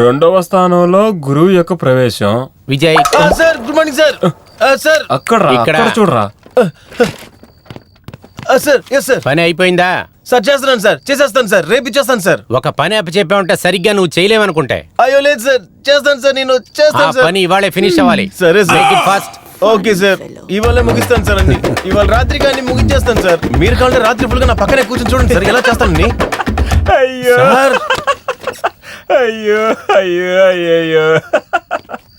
రెండవ స్థానంలో గురువు యొక్క ప్రవేశం. Vijay sir good morning sir. Sir ఇక్కడ చూడరా. Sir yes sir. పని అయిపోయిందా? సార్ చేస్తున్నాను సార్, చేసేస్తాను సార్, రేపు ఇచ్చేస్తాను సార్. ఒక పని అప్పచెప్పా ఉంటే సరిగ్గా నువ్వు చేయలేవనుకుంటే. అయ్యో లేదు సార్, చేస్తాను సార్, నేను ఆ చేస్తాను సార్. పని ఇవాళే ఫినిష్ అవ్వాలి. సరే sir. Make it fast. Okay sir, ఇవాళ ముగిస్తాను సార్ అన్ని. ఇవాళ రాత్రి కానీ ముగించేస్తాను సార్. మీరు కావాలంటే రాత్రి ఫుల్గా నా పక్కనే కూర్చొని చూడండి సార్ ఎలా చేస్తానని. అయ్యో సార్ అయ్యో అయ్యో అయ్యో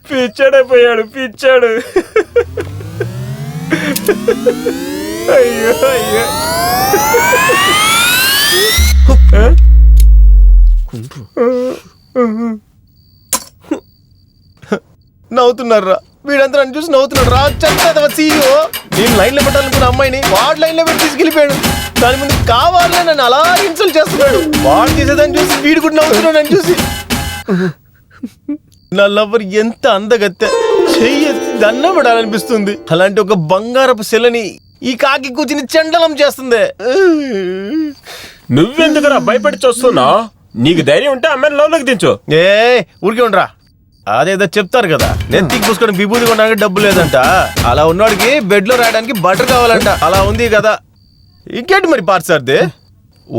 పిచ్చాడైపోయాడు పిచ్చాడు. అయ్యో అయ్యో నవ్వుతున్నారా? వీడంతా నన్ను చూసి నవ్వుతున్నాడు రా. చెత్త సీఈఓ. నేను లైన్లో పెట్టాలనుకున్న అమ్మాయిని వాడు లైన్లో పెట్టి తీసుకెళ్ళిపోయాడు. దాని ముందు కావాలనే నన్ను అలా ఇన్సల్ట్ చేస్తున్నాడు. వాడు చేసేదాన్ని చూసి వీడు కూడా నవ్వుతున్నాడు నన్ను చూసి. నా లవర్ ఎంత అందగత్తె, చెయ్యి దండం పడాలనిపిస్తుంది. అలాంటి ఒక బంగారపు శిలని ఈ కాకి కూర్చుని చెండలం చేస్తుంది. నువ్వెందుకురా భయపడి చూస్తున్నావు? నీకు ధైర్యం ఉంటే అమ్మాయిని లోపలికి దించు. ఊరికే ఉండరా. అదేదో చెప్తారు కదా, నెత్తికి పూసుకొని విభూతి కొనడానికి డబ్బు లేదంట. అలా ఉన్నోడికి బెడ్ లో రాయడానికి బటర్ కావాలంట. అలా ఉంది కదా. ఇంకేంటి మరి పార్సార్ది?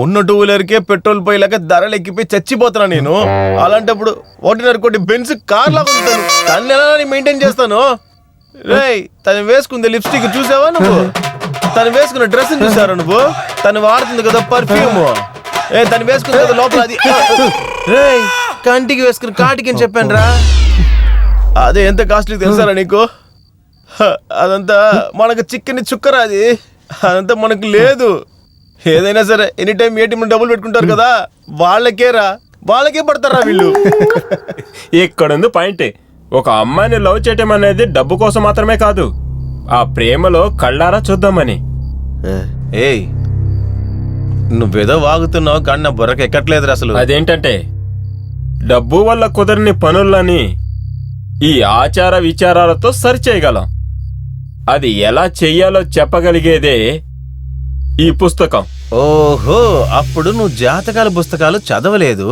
ఉన్న టూ వీలర్కే పెట్రోల్ పోయేలాక ధరలు ఎక్కిపోయి చచ్చిపోతున్నా నేను. అలాంటప్పుడు 1.5 బెంజ్ కార్ లాగా ఉంటాను. తను ఎలా మెయింటైన్ చేస్తాను? రేయ్, తను వేసుకుంది లిప్స్టిక్ చూసావా నువ్వు? తను వేసుకున్న డ్రెస్ చూసారా నువ్వు? తను వాడుతుంది కదా పర్ఫ్యూమ్. తను వేసుకుంది కదా లోపల అది. రేయ్, కంటికి వేసుకుని కాటికి అని చెప్పాను రా. అదే ఎంత కాస్ట్లీ తెలుసారా నీకు? అదంతా మనకు చిక్కని చుక్కరా. అది అదంతా మనకు లేదు. ఏదైనా సరే ఎనీ టైం ఏటీఎం డబ్బులు పెట్టుకుంటారు కదా, వాళ్ళకే పడతారా వీళ్ళు. ఇక్కడుంది పాయింట్. ఒక అమ్మాయిని లవ్ చేయటం అనేది డబ్బు కోసం మాత్రమే కాదు, ఆ ప్రేమలో కళ్ళారా చూద్దామని. ఏయ్, నువ్వేదో వాగుతున్నావు కానీ నా బుర్రకి ఎక్కట్లేదు అసలు. అదేంటంటే డబ్బు వల్ల కుదరని పనులని ఈ ఆచార విచారాలతో సరిచేయగలం. అది ఎలా చెయ్యాలో చెప్పగలిగేదే ఈ పుస్తకం. ఓహో, అప్పుడు నువ్వు జాతకాల పుస్తకాలు చదవలేదు.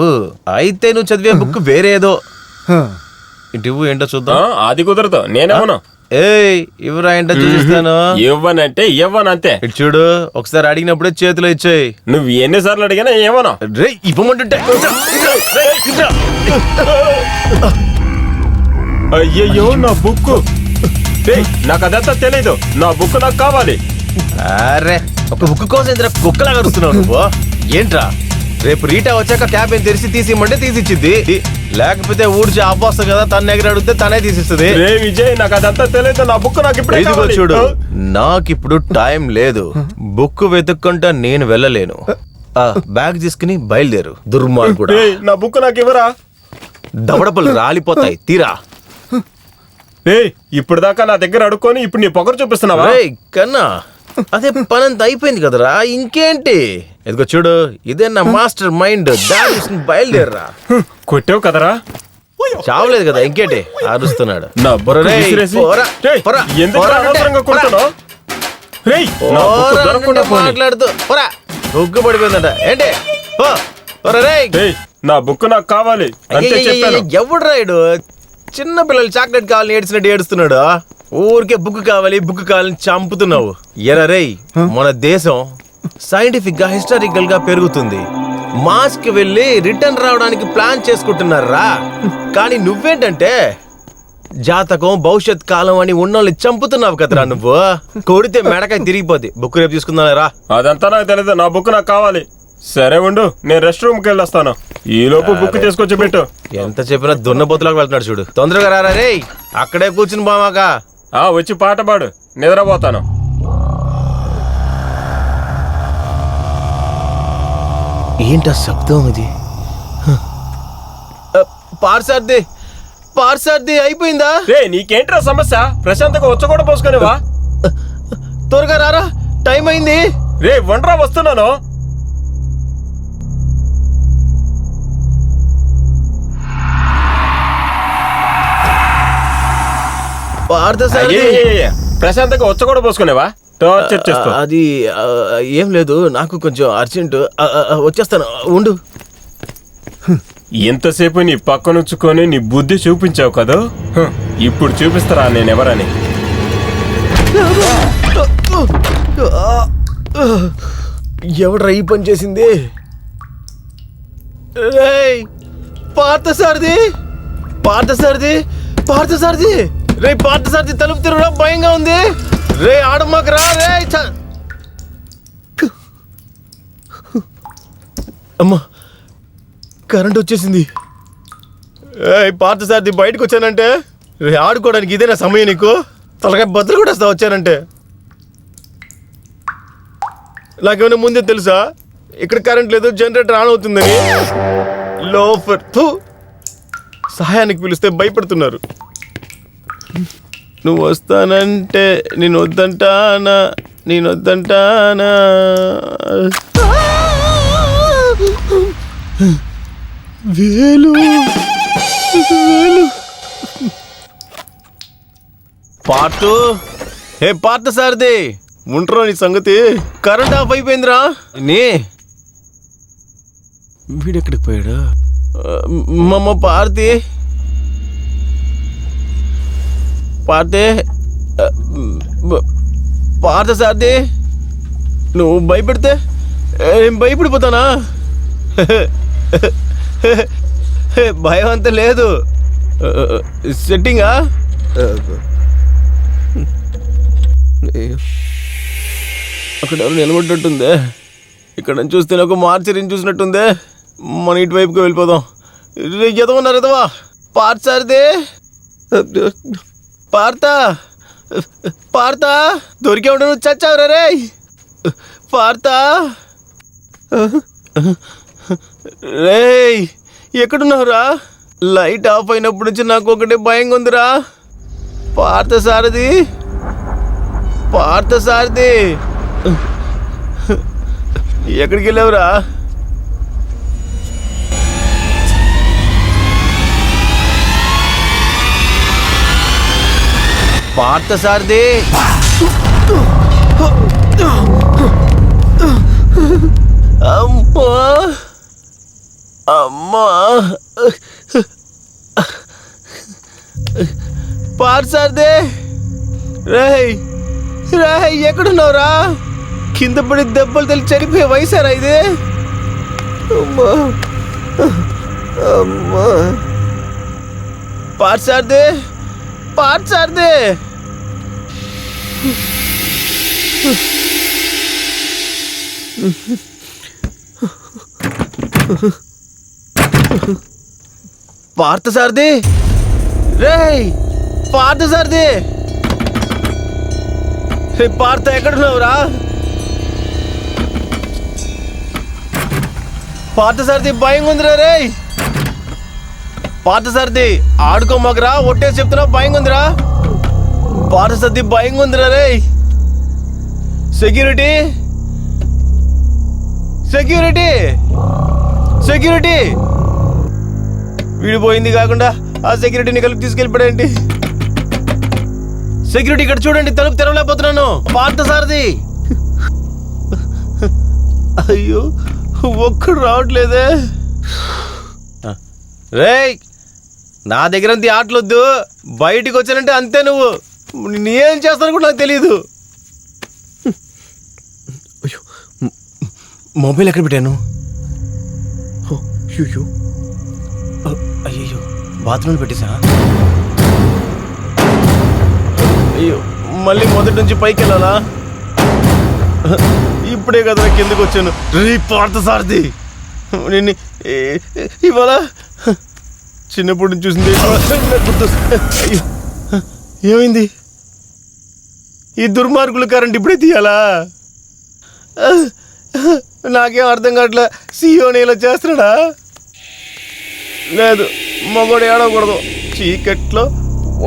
అయితే నువ్వు చదివే బుక్ వేరేదో. ఇటు ఏంటో చూద్దాం. అది కుదరదు, నేనేమను. ఏయ్, ఇవ్వరా ఏంటో చూపిస్తాను. ఇవ్వనంటే ఇవ్వనంతే. ఇటు చూడు, ఒకసారి అడిగినప్పుడే చేతిలో ఇచ్చేయి. నువ్వు ఎన్నిసార్లు అడిగినా ఏమను. రే, ఇవ్వమంటుంటే అయ్యయ్యో, నా బుక్. నాకు అదంతా తెలీదు. నా బుక్ నాకు కావాలి. అరే, ఒక బుక్ కోసం ఇంత కుక్కలాగా అరుస్తున్నావు నువ్వు. ఏంట్రా, రేపు రీటా వచ్చాక క్యాబిన్ తెరిచి తీసిమ్మంటే తీసిచ్చింది. లేకపోతే ఊడ్చి అవ్వస్తుంది కదా, తన దగ్గర అడిగితే తనే తీసిస్తుంది. రే విజయ్, నాకు అదంతా తెలియదు. నా బుక్ నాకు ఇప్పుడు ఇదిగో చూడు, నాకిప్పుడు టైం లేదు. బుక్ వెతుక్కుంటా నేను వెళ్ళలేను. బ్యాగ్ తీసుకుని బయలుదేరు. దుర్మార్గుడా, నా బుక్ నాకు ఇవ్వరా. దవడపలు రాలిపోతాయి, తీరా. ఇప్పుడు దాకా నా దగ్గర అడుక్కొని ఇప్పుడు నీ పొగరు చూపిస్తున్నావా? కన్నా, అదే పనంత అయిపోయింది కదరా, ఇంకేంటి? ఇదిగో చూడు, ఇదే నా మాస్టర్ మైండ్. దాని బయలుదేరరా. కొట్టావు కదరా. చావలేదు కదా, ఇంకేంటి అరుస్తున్నాడు. నా బుర్ర మాట్లాడుతూ బుక్ పడిపోయిందట. ఏంటి? నా బుక్ నాకు కావాలి. ఎవడు రాయుడు? చిన్న పిల్లలు చాక్లెట్ కావాలని ఏడ్చినట్టు ఏడుస్తున్నాడు. ఊరికే బుక్ కావాలని చంపుతున్నావు. ఎరా రేయ్, మన దేశం సైంటిఫిక్ గా హిస్టారికల్ గా పెరుగుతుంది. మాస్ కి వెళ్ళి రిటర్న్ రావడానికి ప్లాన్ చేసుకుంటున్నారా. కానీ నువ్వేంటంటే జాతకం, భవిష్యత్ కాలం అని ఉన్నోళ్ళని చంపుతున్నావు కదరా నువ్వు. కొడితే మెడకాయ తిరిగిపోద్ది. బుక్ రేపు తీసుకుందా రా. అదంతా నాకు తెలియదు. నా బుక్ నాకు కావాలి. సరే ఉండు, నేను రెస్ట్ రూమ్ కి వెళ్ళొస్తాను. ఈ లోపు బుక్ తీసుకొచ్చి పెట్టు. ఎంత చెప్పినా దున్నపోతులాగా వెళ్తున్నాడు చూడు. తొందరగా రారా రేయ్, అక్కడే కూర్చుని బామాక. వచ్చి పాట పాడు, నిద్రపోతాను. ఏంటా శబ్దం ఇది? పార్సార్ది అయిపోయిందా? నీకేంట్రా సమస్య? ప్రశాంతంగా వచ్చ కూడా పోసుకునేవా? త్వరగా రారా, టైం అయింది. వండ్రా, వస్తున్నాను. ప్రశాంతంగా వచ్చ కూడా పోసుకునేవా? టార్చర్ చేస్తావు. అది ఏం లేదు, నాకు కొంచెం అర్జెంటు. వచ్చేస్తాను, ఉండు. ఎంతసేపు నీ పక్కనుంచుకొని నీ బుద్ధి చూపించావు కదా, ఇప్పుడు చూపిస్తారా నేనెవరని. ఎవడ్రా ఈ పని చేసింది? రేయ్ పార్థసారథి, పార్థసారథి, పార్థసారథి, రే పార్థసారథి, తలుపు తెరవడం భయంగా ఉంది. రే ఆడమ్మకరా రే. అమ్మా, కరెంట్ వచ్చేసింది. పార్థసారథి, బయటకు వచ్చానంటే రే ఆడుకోవడానికి ఇదేనా సమయం నీకు? తలకాయ బద్దలు కూడా వస్తా వచ్చానంటే. నాకేమైనా ముందే తెలుసా ఇక్కడ కరెంట్ లేదు, జనరేటర్ ఆన్ అవుతుందని? లోఫర్ సహాయానికి పిలిస్తే భయపడుతున్నారు. నువ్వు వస్తానంటే నేను వద్దంటానా, నేను వద్దంటానా? వేలు వేలు. పార్టు, హే పార్థసారథి, ఉంటరా నీ సంగతి? కరెంట్ ఆఫ్ అయిపోయిందిరా. నీ వీడెక్కడికి పోయాడు? మమ్మ పార్థి, పార్థి, పార్థసారథి, నువ్వు భయపెడితే భయపడిపోతానా? భయం అంత లేదు. సెట్టింగా? అక్కడ ఎవరు నిలబడ్డట్టుందే. ఇక్కడ చూస్తే ఒక మార్చరిని చూసినట్టుందే. మన ఇటువైపుకి వెళ్ళిపోదాం. ఎదవన్నారు ఎదవా. పార్థసారథి, పార్థ, పార్థ, దొరికే ఉండ, నువ్వు చచ్చావురా రే. పార్థ రేయ్, ఎక్కడున్నావురా? లైట్ ఆఫ్ అయినప్పటి నుంచి నాకు ఒకటే భయంగా ఉందిరా. పార్థసారథి, పార్థసారథి, ఎక్కడికి వెళ్ళావురా? పార్థసారథి, అమ్మా అమ్మా, పార్థసారథి, రేయ్ రేయ్, ఎక్కడున్నావురా? కింద పడి దెబ్బలు తెలిసి చనిపోయే వయసారా ఇది? అమ్మా అమ్మా. పార్థసారథి, పార్థసారథి, పార్థసారథి, రేయ్ పార్థసారథి, పార్థ ఎక్కడున్నావురా? పార్థసారథి, భయంగా ఉందిరా రేయ్. పార్థసారథి, ఆడుకోమాకరా, ఒట్టేసి చెప్తున్నావు, భయంగా ఉందిరా. పార్థసారథి, భయంగా ఉందిరా రేయ్. Security, security, security. వీడిపోయింది కాకుండా ఆ సెక్యూరిటీని కలిపి తీసుకెళ్ళిపోయాడండి. సెక్యూరిటీ, ఇక్కడ చూడండి, తలుపు తెరవలేకపోతున్నాను. పార్థసారథి, అయ్యో ఒక్కడు రావట్లేదే. రేయ్, నా దగ్గర అంత ఆటలొద్దు. బయటికి వచ్చానంటే అంతే. నువ్వు నేనేం చేస్తాను కూడా నాకు తెలియదు. అయ్యో, మొబైల్ ఎక్కడ పెట్టాను? అయ్యో అయ్యో, బాత్రూంలో పెట్టేసా? అయ్యో, మళ్ళీ మొదటి నుంచి పైకి వెళ్ళాలా? ఇప్పుడే కదా కిందకు వచ్చాను. రే పార్థసారథి, నిన్ను ఇవాళ చిన్నప్పుడు నుంచి చూసింది. అయ్యో, ఏమైంది? ఈ దుర్మార్గుల కరెంట్ ఇప్పుడే తీయాలా? నాకేం అర్థం కావట్లే. సీఓని ఇలా చేస్తున్నాడా? లేదు, మగోడు ఏడవకూడదు. చీకట్లో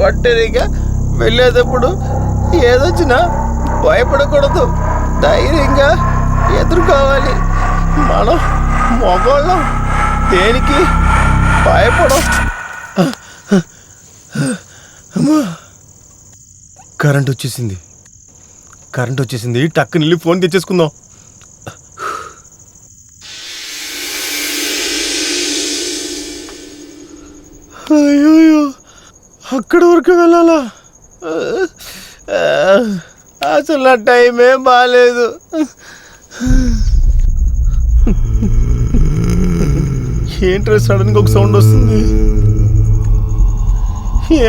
ఒంటరిగా వెళ్ళేటప్పుడు ఏదొచ్చినా భయపడకూడదు. ధైర్యంగా ఎదుర్కోవాలి. మనం మగోళ్ళం, దేనికి భయపడం. కరెంట్ వచ్చేసింది. కరెంట్ వచ్చేసింది, టక్కుని వెళ్ళి ఫోన్ తెచ్చేసుకుందాం. అయ్యో, అక్కడి వరకు వెళ్ళాలా? అసలు నా టైం ఏం బాగాలేదు. ఏంట్రా సడన్గా ఒక సౌండ్ వస్తుంది?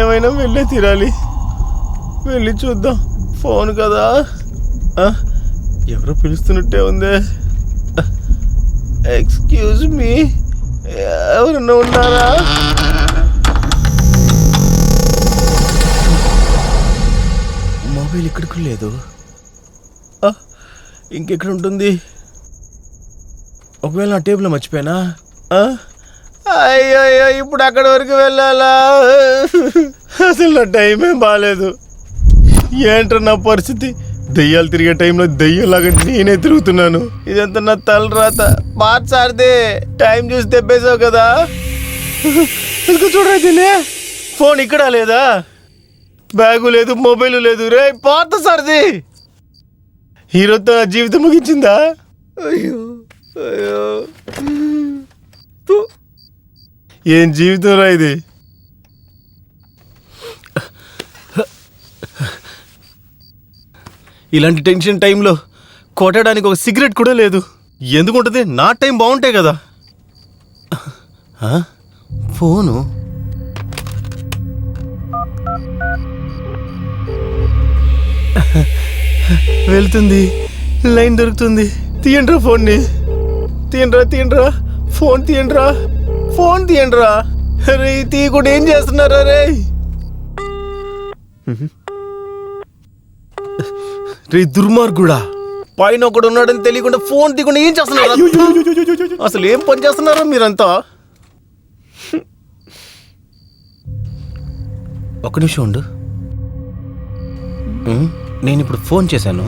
ఏమైనా వెళ్ళే తీరాలి. వెళ్ళి చూద్దాం. ఫోన్ కదా, ఎవరో పిలుస్తున్నట్టే ఉందే. ఎక్స్క్యూజ్ మీ, ఎవరన్నా ఉన్నారా? మొబైల్ ఇక్కడికి లేదు. ఇంకెక్కడ ఉంటుంది? ఒకవేళ నా టేబుల్ మర్చిపోయానా? అయ్యో, ఇప్పుడు అక్కడి వరకు వెళ్ళాలా? అసలు నా టైం ఏం బాగాలేదు. ఏంట్రా నా పరిస్థితి? దెయ్యాలు తిరిగే టైంలో దెయ్యంలాగా నేనే తిరుగుతున్నాను. ఇదంతా నా తలరాత. మార్చారిదే, టైం చూసి తెప్పేసావు కదా. ఇంకా చూడరా, ఫోన్ ఇక్కడ లేదా? బ్యాగు లేదు, మొబైల్ లేదు. రే పాత సార్ది, హీరోతో నా జీవితం ముగించిందా? అయ్యో అయ్యో, ఏం జీవితం రా ఇది. ఇలాంటి టెన్షన్ టైంలో కొట్టడానికి ఒక సిగరెట్ కూడా లేదు. ఎందుకుంటుంది? నా టైం బాగుంటాయి కదా. ఫోను వెళ్తుంది, లైన్ దొరుకుతుంది. తీయండ్రా ఫోన్ని, తీయండ్రా, ఫోన్ తీయండ్రా. అరే తీయకుండా ఏం చేస్తున్నారా రే? రే దుర్మార్గుడా, పైన ఒకడు ఉన్నాడని తెలియకుండా ఫోన్ తీయకుండా ఏం చేస్తున్నారు? అసలు ఏం పని చేస్తున్నారా మీరంతా? ఒక నిమిషం ఉండు. నేను ఇప్పుడు ఫోన్ చేశాను,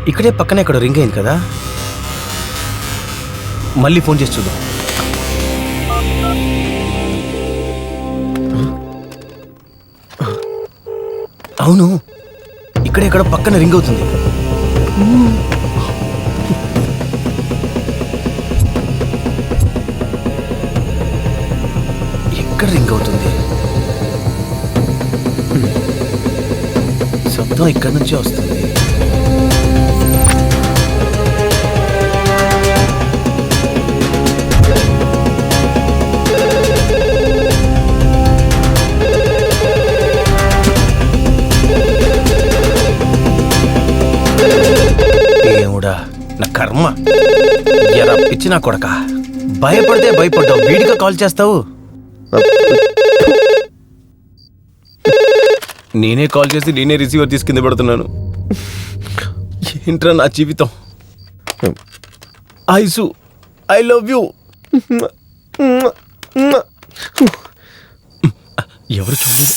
ఇక్కడే పక్కనే ఇక్కడ రింగ్ అయింది కదా. మళ్ళీ ఫోన్ చేసి చూద్దాం. అవును, ఇక్కడే ఇక్కడ పక్కన రింగ్ అవుతుంది. ఎక్కడ రింగ్ అవుతుంది? శబ్దం ఇక్కడి నుంచే వస్తుంది. నా కర్మ, ఎరా పిచ్చి నా కొడక. భయపడితే భయపడ్డావు, వీడిగా కాల్ చేస్తావు. నేనే కాల్ చేసి నేనే రిసీవర్ తీసి కింద పెడుతున్నాను. ఏంట్రా నా జీవితం. Ice, I love you. ఎవరు చూడలేదు.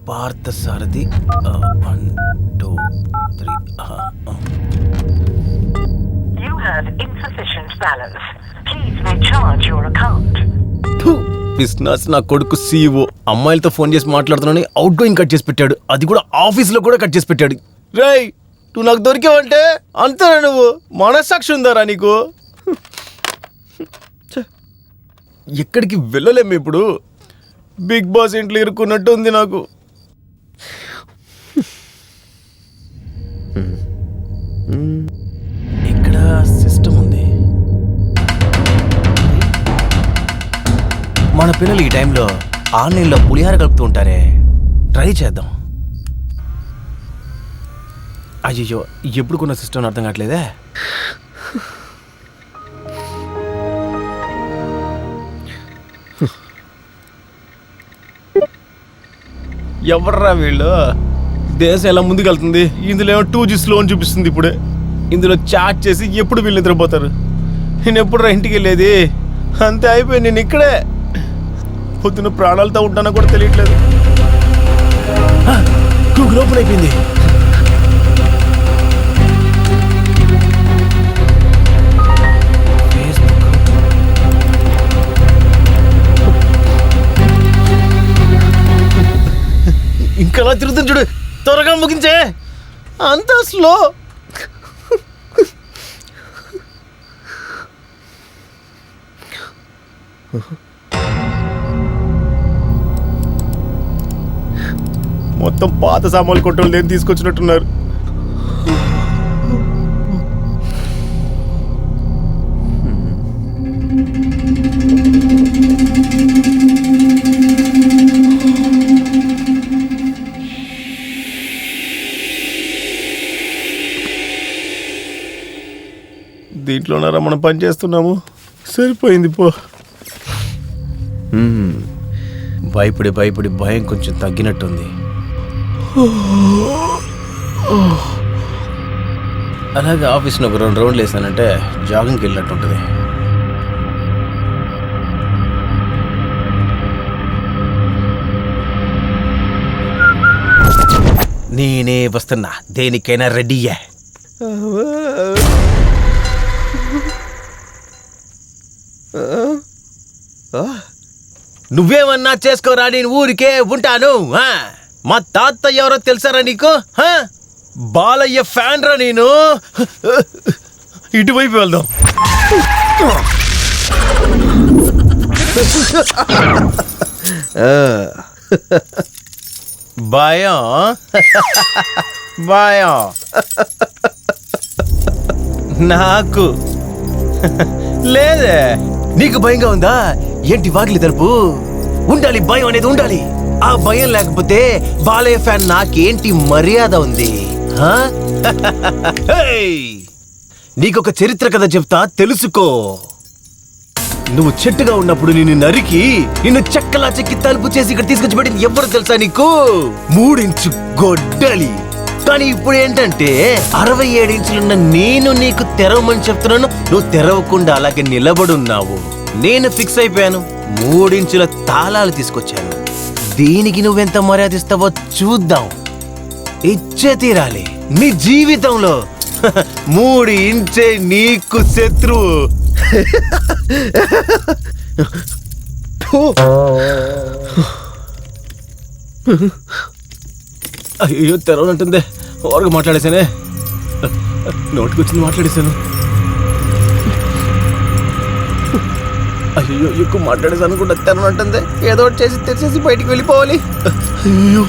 Parthasarathi 1 2 3. You have insufficient balance. Please recharge your account. Business నా కొడుకు CEO అమ్మాయిలతో ఫోన్ చేసి మాట్లాడుతున్నాను, అవుట్ గోయింగ్ కట్ చేసి పెట్టాడు. అది కూడా ఆఫీస్లో కూడా కట్ చేసి పెట్టాడు. రేయ్, నువ్వు నాకు దొరికావంటే అంతేనా? నువ్వు మనస్సాక్షి ఉందారా నీకు? ఎక్కడికి వెళ్ళలేము ఇప్పుడు. బిగ్ బాస్ ఇంట్లో ఇరుక్కున్నట్టు ఉంది నాకు. ఇక్కడ సిస్టమ్ ఉంది. మన పిల్లలు ఈ టైంలో ఆన్లైన్లో పులిహార కలుపుతూ ఉంటారే, ట్రై చేద్దాం. అయ్యో, ఎప్పుడు కొన్న సిస్టమ్ అర్థం కావట్లేదే. ఎవర్రా వీళ్ళు? దేశం ఎలా ముందుకెళ్తుంది? ఇందులో ఏమో 2G స్లోన్ చూపిస్తుంది. ఇప్పుడే ఇందులో చాట్ చేసి ఎప్పుడు వీళ్ళు నిద్రపోతారు? నేను ఎప్పుడు ఇంటికి వెళ్ళేది? అంతే అయిపోయింది. నేను ఇక్కడే పొద్దున్న ప్రాణాలతో ఉంటానో కూడా తెలియట్లేదు. గూగుల్ ఓపెన్ అయిపోయింది. కిక్ అలా తిరుగుతుంది చూడు, త్వరగా ముగించే. అంత స్లో. మొత్తం పాత సామాన్లు కొట్టలు నేను తీసుకొచ్చినట్టున్నారు. దీంట్లోనారా మనం పని చేస్తున్నాము. సరిపోయింది పో. భయపడి భయపడి భయం కొంచెం తగ్గినట్టుంది. అలాగే ఆఫీస్లో ఒక 2 రౌండ్లు వేసానంటే జాగింగ్కి వెళ్ళినట్టు ఉంటుంది. నేనే వస్తున్నా, దేనికైనా రెడీయే. నువ్వేమన్నా చేసుకోరా, నేను ఊరికే ఉంటాను. మా తాత ఎవరో తెలుసారా నీకు? బాలయ్య ఫ్యాన్ రా నేను. ఇటువైపు వెళ్దాం. భయం భయం నాకు లేదే. నీకు భయంగా ఉందా ఏంటి? వాకిలి తలుపు ఉండాలి, భయం అనేది ఉండాలి. ఆ భయం లేకపోతే బాలయ్య ఫ్యాన్ నాకేంటి మర్యాద ఉంది? నీకొక చరిత్ర కథ చెప్తా, తెలుసుకో. నువ్వు చెట్టుగా ఉన్నప్పుడు నిన్ను నరికి నిన్ను చెక్కలా చెక్కి తలుపు చేసి ఇక్కడ తీసుకొచ్చి పెట్టింది ఎవరు తెలుసా నీకు? 3 ఇంచు గొడ్డలి. కానీ ఇప్పుడు ఏంటంటే 67 ఇంచులున్న నేను నీకు తెరవమని చెప్తున్నాను, నువ్వు తెరవకుండా అలాగే నిలబడున్నావు. నేను ఫిక్స్ అయిపోయాను, 3 ఇంచుల తాళాలు తీసుకొచ్చాను. దీనికి నువ్వెంత మర్యాద ఇస్తావో చూద్దాం. ఇచ్చే తీరాలి. నీ జీవితంలో 3 ఇంచే నీకు శత్రువు. అయ్యో తెరవనంటుందే. ఓరగా మాట్లాడేశానే, నోటికొచ్చింది మాట్లాడేశాను. అయ్యో ఎక్కువ మాట్లాడేసాను అనుకుంటా. తెరవనంటుందే, ఏదో ఒకటి చేసి తెరిచేసి బయటికి వెళ్ళిపోవాలి. అయ్యో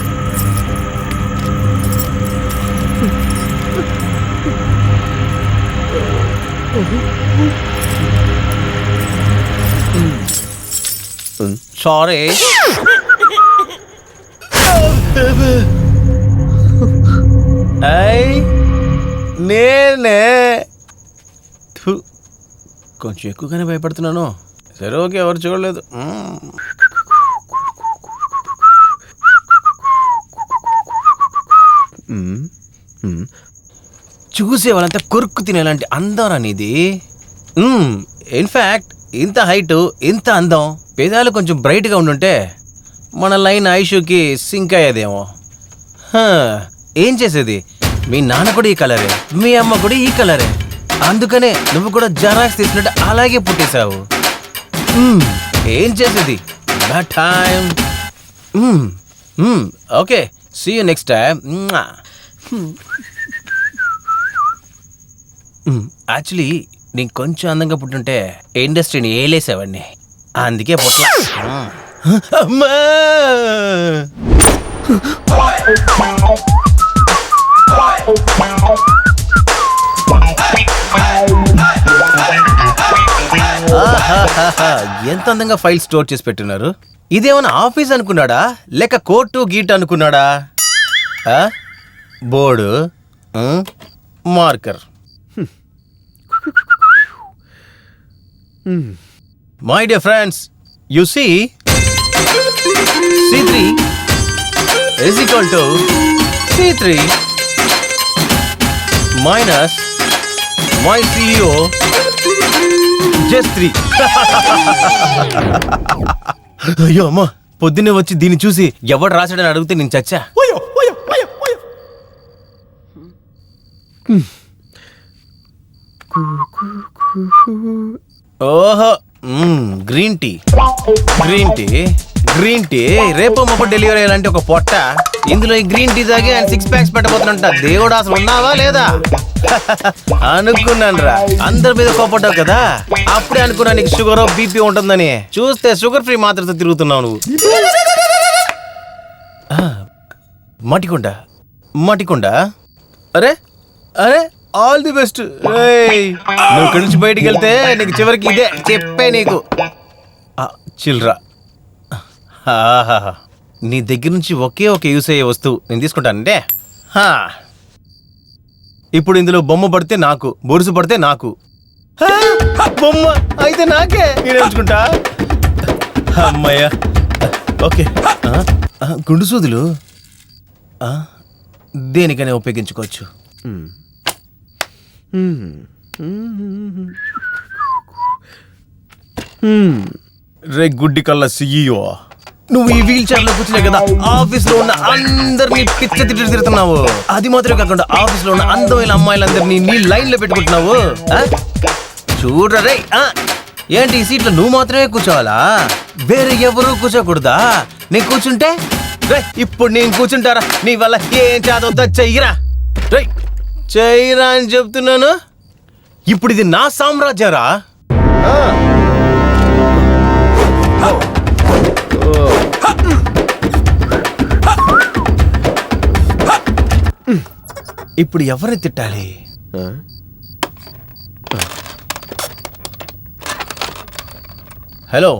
సారీ. నేనే కొంచెం ఎక్కువగానే భయపడుతున్నాను. సరే ఓకే, ఎవరు చూడలేదు. చూసే వాళ్ళంతా కొరుక్కు తినేలాంటి అందం అనేది. ఇన్ఫ్యాక్ట్ ఇంత హైట్, ఇంత అందం, పేదాలు కొంచెం బ్రైట్గా ఉండుంటే మన లైన్ ఐషుకి సింక్ అయ్యేదేమో. ఏం చేసేది, మీ నాన్న కూడా ఈ కలరే, మీ అమ్మ కూడా ఈ కలరే. అందుకనే నువ్వు కూడా జరాక్స్ తీసినట్టు అలాగే పుట్టేశావు. ఏం చేసేది, bad time. Okay, see you next time. Actually నేను కొంచెం అందంగా పుట్టుంటే ఇండస్ట్రీని ఏలేసేవాడిని, అందుకే పుట్ల. అమ్మా ఎంత అందంగా ఫైల్ స్టోర్ చేసి పెట్టున్నారు. ఇదేమన్నా ఆఫీస్ అనుకున్నాడా లేక కోర్టు గీట్ అనుకున్నాడా? Board, marker. My dear friends, you see, C3 is equal to C3 minus my CEO just 3. అయ్యో అమ్మా, పొద్దున్నే వచ్చి దీన్ని చూసి ఎవడు రాశాడని అడిగితే నేను చచ్చా. ఓహో, green tea green tea green tea. రేపు మొప్ప డెలివరీ అయ్యాలంటే ఒక పొట్ట ఇందులో ఈ గ్రీన్ టీ తాగి ఆయన 6 ప్యాక్స్ పెట్టబోతున్నంట. దేవుడు అసలు ఉన్నావా లేదా? అనుకున్నాను రా, అందరి మీద కోపడ్డావు కదా, అప్పుడే అనుకున్నా నీకు షుగర్ బీపీ ఉంటుందని. చూస్తే షుగర్ ఫ్రీ మాత్రతో తిరుగుతున్నావు నువ్వు. మటికొండ మటికొండ, అరే అరే ఆల్ ది బెస్ట్. నువ్వు ఇక్కడి నుంచి బయటికి వెళ్తే నీకు చివరికి ఇదే చెప్పే నీకు. చిల్రా, నీ దగ్గర నుంచి ఒకే ఒక యూస్ అయ్యే వస్తువు నేను తీసుకుంటానంటే. ఇప్పుడు ఇందులో బొమ్మ పడితే నాకు, బొరుసు పడితే నాకు. బొమ్మ అయితే నాకే, నేను ఎంచుకుంటా. అమ్మయ్యా, ఓకే. గుండు సూదులు దేనికైనా ఉపయోగించుకోవచ్చు. రే గుడ్డి కళ్ళ సిఇఓ, నువ్వు ఈ వీల్ చైర్ లో కూర్చునే కదా ఆఫీస్ లో ఉన్న అందరినీ పిచ్చ తిట్టి తిడుతున్నావు. అది మాత్రమే కాకుండా ఆఫీస్ లో ఉన్న అందమైన అమ్మాయిలందరినీ నీ లైన్ లో పెట్టుకుంటున్నావు. చూడరా రే, ఏంటి ఈ సీట్లో నువ్వు మాత్రమే కూర్చోవాలా? వేరే ఎవరు కూర్చోకూడదా? నేను కూర్చుంటే రే, ఇప్పుడు నేను కూర్చుంటారా? నీ వల్ల ఏం చదవద్దా? చెయ్యరా రే, చెయ్యరా అని చెప్తున్నాను. ఇప్పుడు ఇది నా సామ్రాజ్యరా. ఇప్పుడు ఎవరిని తిట్టాలి? హలో,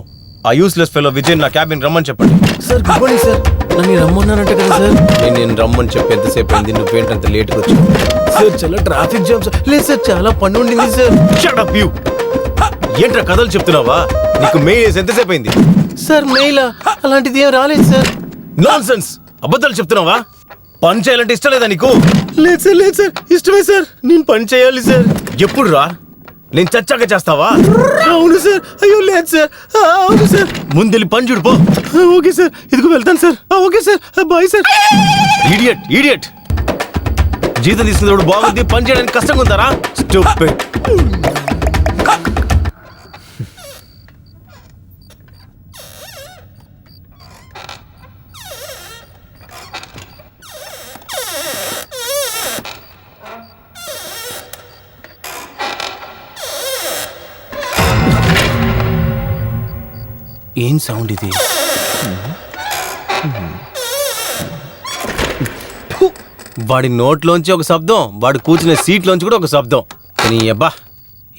ఆ యూస్లెస్ ఫెలో విజయ్ నా క్యాబిన్ రమ్మని చెప్పండి. సార్ గుడ్ మార్నింగ్ సార్, నన్ను రమ్మన్నానంట కదా సార్. నేను రమ్మని చెప్పి ఎంతసేపు అయింది, నువ్వేంటంత లేట్గా వచ్చావు? సార్ చాలా ట్రాఫిక్ జామ్ సార్. లేదు సార్, చాలా పని ఉండింది సార్. Shut up you. ఏంట్రా కథలు చెప్తున్నావా? నీకు మెయిల్ ఎంతసేపు అయింది? సార్ మెయిల్ అలాంటిది ఏం రాలేదు సార్. నాన్సెన్స్, అబద్ధాలు చెప్తున్నావా? పని చేయాలంటే ఇష్టం లేదా నీకు? లేదు సార్, లేదు సార్, ఇష్టమే సార్. నేను పని చేయాలి సార్. ఎప్పుడు రా? నేను చచ్చాక చేస్తావా? అవును సార్. అయ్యో లేదు సార్. అవును సార్. ముందెళ్ళి పని చూడిపో. ఓకే సార్, ఇదిగో వెళ్తాను సార్. Okay sir, bye sir. Idiot idiot, జీతం తీసుకునేవాడు బాగుంది, పని చేయడానికి కష్టంగా ఉందారా? స్టూపిడ్. ఏం సౌండ్ ఇది? వాడి నోట్లోంచి ఒక శబ్దం, వాడు కూర్చునే సీట్లోంచి కూడా ఒక శబ్దం. కానీ అబ్బా,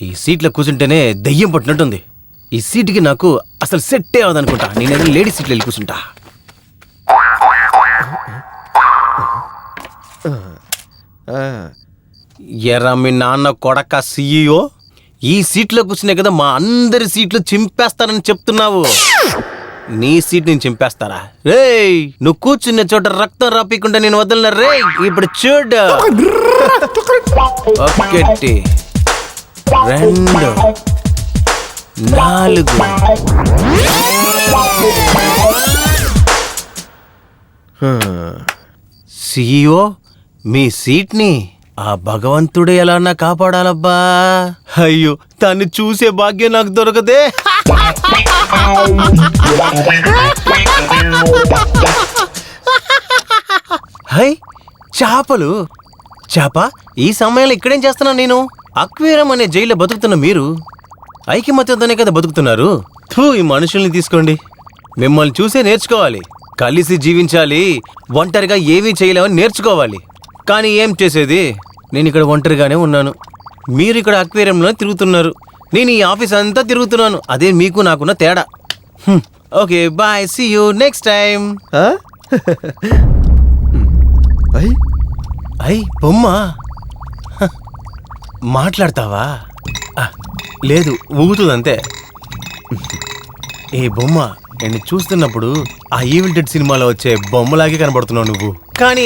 ఈ సీట్లో కూర్చుంటేనే దయ్యం పట్టినట్టుంది. ఈ సీటుకి నాకు అసలు సెట్టే అవదనుకుంటా. నేనేదో లేడీ సీట్లో వెళ్ళి కూర్చుంటా. ఎరా మీ నాన్న కొడక సిఇఓ, ఈ సీట్లో కూర్చునే కదా మా అందరి సీట్లు చింపేస్తానని చెప్తున్నావు. నీ సీట్ నేను చింపేస్తారా? రేయ్, నువ్వు కూర్చున్న చోట రక్తం రాపీకుండా నేను వదలన. రే ఇప్పుడు చూడు, 1 2 4. సిఇఓ, మీ సీట్ని ఆ భగవంతుడే ఎలా నా కాపాడాలబ్బా. అయ్యో, దాన్ని చూసే భాగ్యం నాకు దొరకదే. హై, చేపలు. చేప, ఈ సమయంలో ఇక్కడేం చేస్తున్నా నేను? అక్వేరియం అనే జైల్లో బతుకుతున్న మీరు ఐకమత్యంతోనే కదా బతుకుతున్నారు. ఈ మనుషుల్ని తీసుకోండి. మిమ్మల్ని చూసే నేర్చుకోవాలి. కలిసి జీవించాలి, ఒంటరిగా ఏమీ చేయలేమని నేర్చుకోవాలి. కానీ ఏం చేసేది, నేను ఇక్కడ ఒంటరిగానే ఉన్నాను. మీరు ఇక్కడ అక్వేరియంలో తిరుగుతున్నారు, నేను ఈ ఆఫీస్ అంతా తిరుగుతున్నాను. అదే మీకు నాకున్న తేడా. Okay bye, see you next time. అయ్ బొమ్మ, మాట్లాడతావా? లేదు, ఊగుతుందంతే. ఏ బొమ్మ, నేను చూస్తున్నప్పుడు ఆ ఈవిల్ డెడ్ సినిమాలో వచ్చే బొమ్మలాగే కనబడుతున్నావు నువ్వు. కానీ